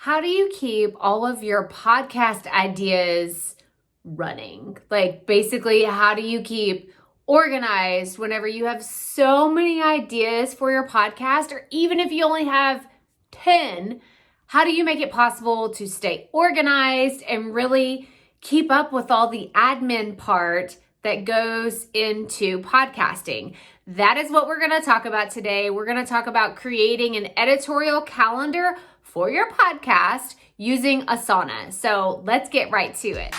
how do you keep all of your podcast ideas running? Like basically, how do you keep organized whenever you have so many ideas for your podcast, or even if you only have 10, how do you make it possible to stay organized and really keep up with all the admin part that goes into podcasting? That is what we're going to talk about today. We're going to talk about creating an editorial calendar for your podcast using Asana. So let's get right to it.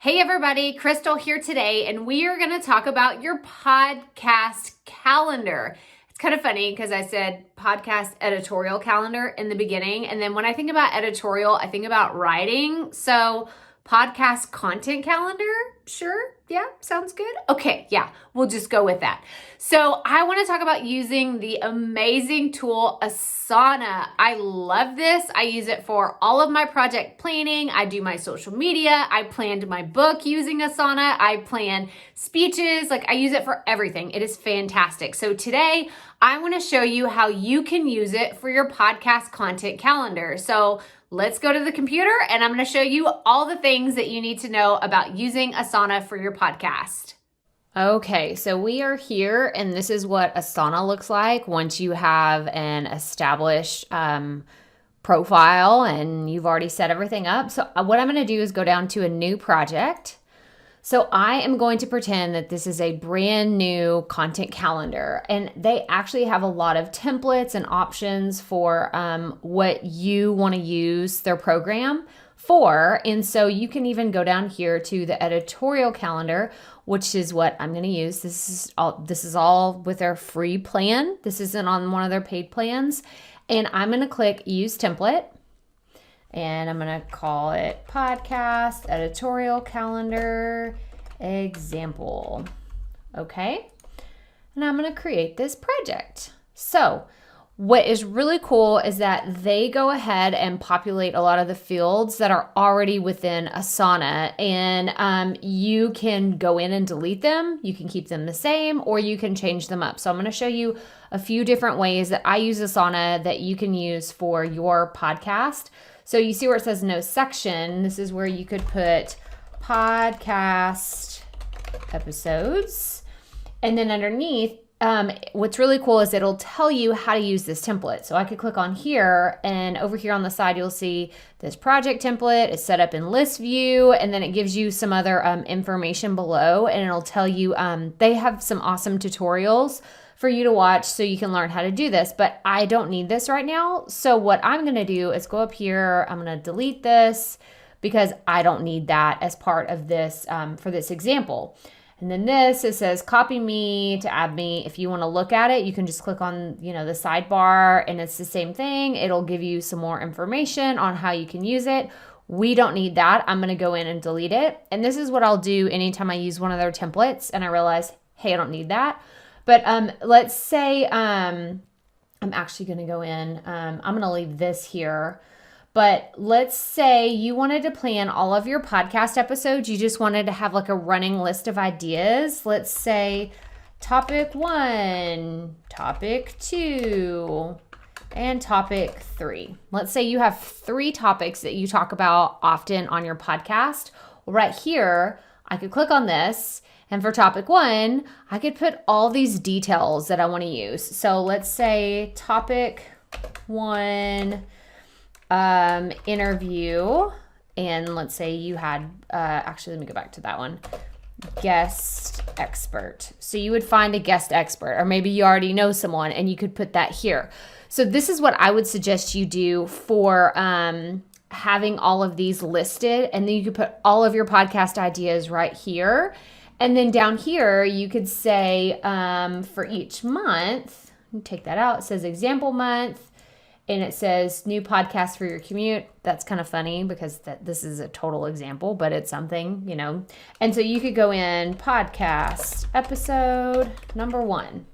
Hey everybody, Krystal here today, and we are going to talk about your podcast calendar. It's kind of funny because I said podcast editorial calendar in the beginning, and then when I think about editorial, I think about writing. So podcast content calendar, sure. Yeah, sounds good. Okay, yeah, we'll just go with that. So I want to talk about using the amazing tool Asana. I love this. I use it for all of my project planning. I do my social media. I planned my book using Asana. I plan speeches. Like I use it for everything. It is fantastic. So today I want to show you how you can use it for your podcast content calendar. So let's go to the computer and I'm going to show you all the things that you need to know about using Asana for your podcast. Okay, so we are here and this is what Asana looks like once you have an established profile and you've already set everything up. So what I'm going to do is go down to a new project. So I am going to pretend that this is a brand new content calendar, and they actually have a lot of templates and options for what you want to use their program for. And so you can even go down here to the editorial calendar, which is what I'm going to use. This is all with their free plan. This isn't on one of their paid plans. And I'm going to click use template. And I'm going to call it podcast editorial calendar example. Okay. And I'm going to create this project. So what is really cool is that they go ahead and populate a lot of the fields that are already within Asana, and you can go in and delete them. You can keep them the same, or you can change them up. So I'm going to show you a few different ways that I use Asana that you can use for your podcast. So you see where it says no section. This is where you could put podcast episodes. And then underneath, what's really cool is it'll tell you how to use this template. So I could click on here, and over here on the side, you'll see this project template is set up in list view, and then it gives you some other information below, and it'll tell you they have some awesome tutorials for you to watch so you can learn how to do this, but I don't need this right now. So what I'm gonna do is go up here, I'm gonna delete this because I don't need that as part of this for this example. And then this, it says copy me to add me. If you wanna look at it, you can just click on the sidebar and it's the same thing. It'll give you some more information on how you can use it. We don't need that. I'm gonna go in and delete it. And this is what I'll do anytime I use one of their templates and I realize, hey, I don't need that. But let's say I'm actually going to go in. I'm going to leave this here. But let's say you wanted to plan all of your podcast episodes. You just wanted to have like a running list of ideas. Let's say topic 1, topic 2, and topic 3. Let's say you have 3 topics that you talk about often on your podcast. Well, right here, I could click on this. And for topic 1, I could put all these details that I want to use. So let's say topic 1, interview. And let's say you had, actually, let me go back to that one. Guest expert. So you would find a guest expert, or maybe you already know someone and you could put that here. So this is what I would suggest you do for having all of these listed. And then you could put all of your podcast ideas right here. And then down here, you could say for each month, take that out, it says example month, and it says new podcast for your commute. That's kind of funny because this is a total example, but it's something, And so you could go in podcast episode number 1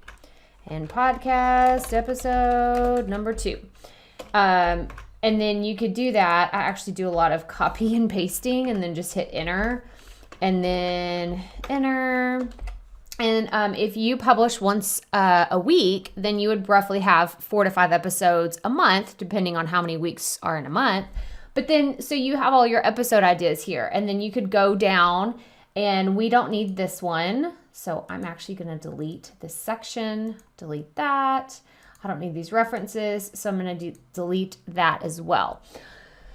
and podcast episode number 2. And then you could do that. I actually do a lot of copy and pasting and then just hit enter. And then enter, And if you publish once a week, then you would roughly have 4 to 5 episodes a month, depending on how many weeks are in a month. But then, so you have all your episode ideas here, and then you could go down, and we don't need this one. So I'm actually going to delete this section, delete that. I don't need these references, so I'm going to delete that as well.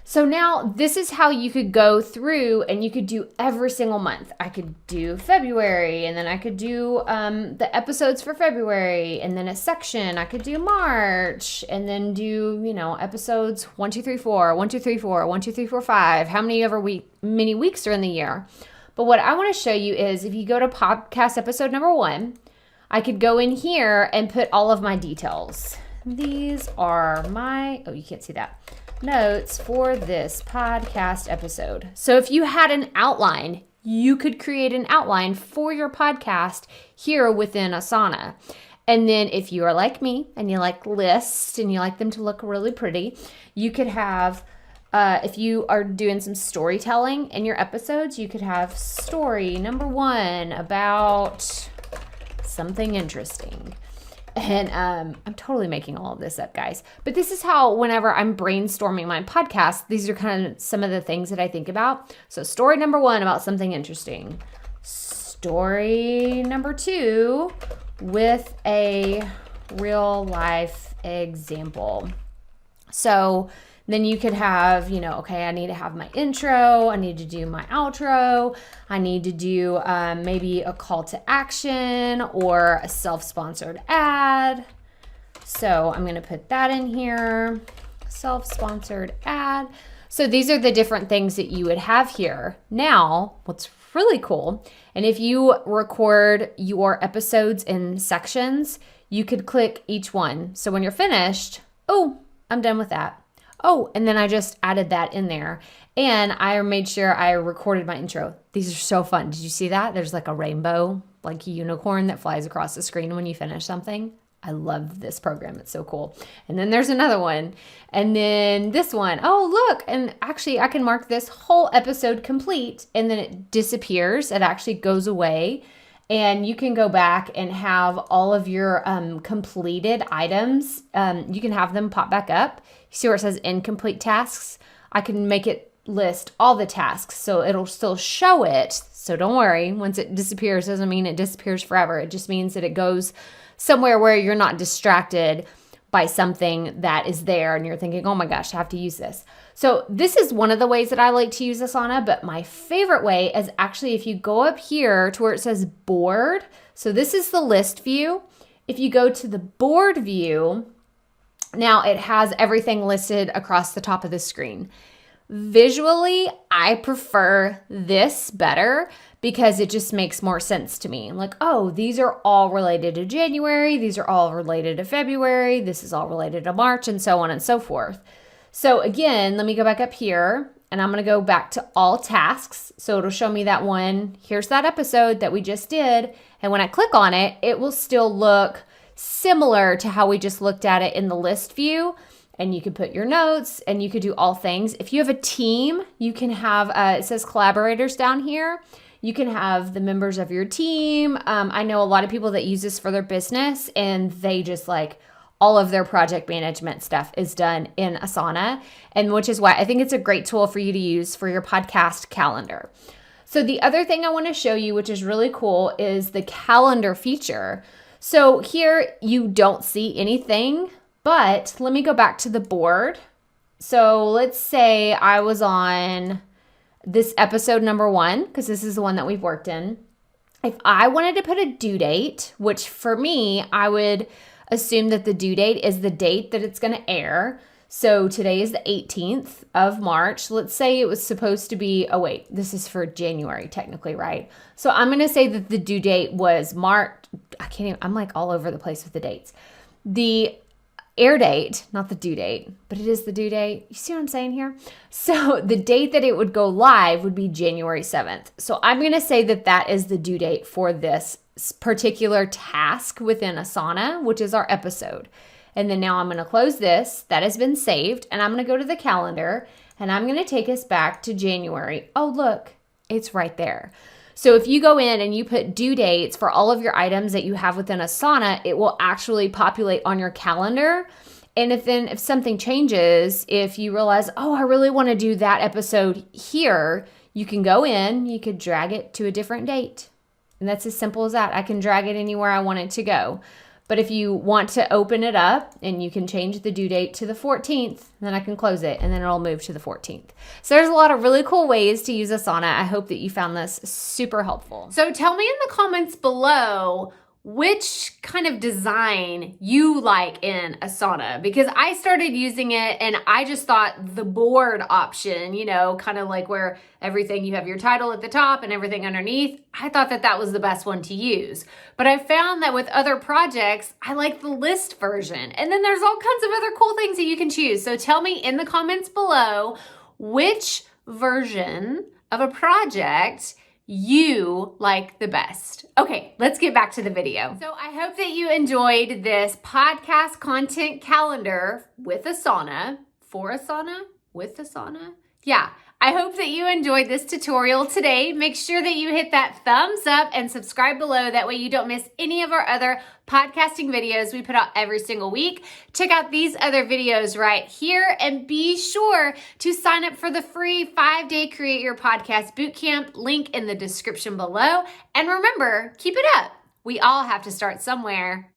So now this is how you could go through and you could do every single month. I could do February, and then I could do the episodes for February, and then a section. I could do March, and then do, episodes 1, 2, 3, 4, 1, 2, 3, 4, 1, 2, 3, 4, 5, how many weeks are in the year. But what I want to show you is if you go to podcast episode number 1, I could go in here and put all of my details. These are my, you can't see that, notes for this podcast episode. So if you had an outline, you could create an outline for your podcast here within Asana. And then if you are like me and you like lists and you like them to look really pretty, you could have, if you are doing some storytelling in your episodes, you could have story number 1 about something interesting. And I'm totally making all of this up, guys. But this is how, whenever I'm brainstorming my podcast, these are kind of some of the things that I think about. So story number 1 about something interesting. Story number 2 with a real life example. So then you could have, okay, I need to have my intro, I need to do my outro, I need to do maybe a call to action or a self-sponsored ad. So I'm going to put that in here, self-sponsored ad. So these are the different things that you would have here. Now, what's really cool, and if you record your episodes in sections, you could click each one. So when you're finished, oh, I'm done with that. Oh, and then I just added that in there. And I made sure I recorded my intro. These are so fun. Did you see that? There's like a rainbow, like a unicorn that flies across the screen when you finish something. I love this program. It's so cool. And then there's another one. And then this one. Oh, look. And actually, I can mark this whole episode complete. And then it disappears. It actually goes away. And you can go back and have all of your completed items. You can have them pop back up. You see where it says incomplete tasks? I can make it list all the tasks, so it'll still show it. So don't worry. Once it disappears, doesn't mean it disappears forever. It just means that it goes somewhere where you're not distracted by something that is there and you're thinking, oh my gosh, I have to use this. So this is one of the ways that I like to use Asana, but my favorite way is actually if you go up here to where it says board. So this is the list view. If you go to the board view, now it has everything listed across the top of the screen. Visually, I prefer this better because it just makes more sense to me. Like, oh, these are all related to January. These are all related to February. This is all related to March, and so on and so forth. So again, let me go back up here and I'm going to go back to all tasks. So it'll show me that one. Here's that episode that we just did. And when I click on it, it will still look similar to how we just looked at it in the list view. And you could put your notes and you could do all things. If you have a team, you can have, it says collaborators down here. You can have the members of your team. I know a lot of people that use this for their business and they just like all of their project management stuff is done in Asana. And which is why I think it's a great tool for you to use for your podcast calendar. So the other thing I want to show you, which is really cool, is the calendar feature. So here you don't see anything, but let me go back to the board. So let's say I was on this episode number 1, because this is the one that we've worked in. If I wanted to put a due date, which for me, I would assume that the due date is the date that it's going to air. So today is the 18th of March. Let's say it was supposed to be, oh wait, this is for January technically, right? So I'm going to say that the due date was March. I'm like all over the place with the dates. The air date, not the due date, but it is the due date. You see what I'm saying here? So the date that it would go live would be January 7th. So I'm going to say that that is the due date for this particular task within Asana, which is our episode. And then now I'm going to close this. That has been saved. And I'm going to go to the calendar and I'm going to take us back to January. Oh, look, it's right there. So if you go in and you put due dates for all of your items that you have within Asana, it will actually populate on your calendar. And if something changes, if you realize, oh, I really want to do that episode here, you can go in, you could drag it to a different date. And that's as simple as that. I can drag it anywhere I want it to go. But if you want to open it up and you can change the due date to the 14th, then I can close it and then it'll move to the 14th. So there's a lot of really cool ways to use Asana. I hope that you found this super helpful. So tell me in the comments below which kind of design you like in Asana, because I started using it and I just thought the board option, kind of like where everything, you have your title at the top and everything underneath, I thought that was the best one to use. But I found that with other projects, I like the list version. And then there's all kinds of other cool things that you can choose. So tell me in the comments below which version of a project you like the best. Okay, let's get back to the video. So I hope that you enjoyed this podcast content calendar with Asana, for Asana, with Asana. Yeah, I hope that you enjoyed this tutorial today. Make sure that you hit that thumbs up and subscribe below. That way you don't miss any of our other podcasting videos we put out every single week. Check out these other videos right here and be sure to sign up for the free 5-day Create Your Podcast Bootcamp, link in the description below. And remember, keep it up. We all have to start somewhere.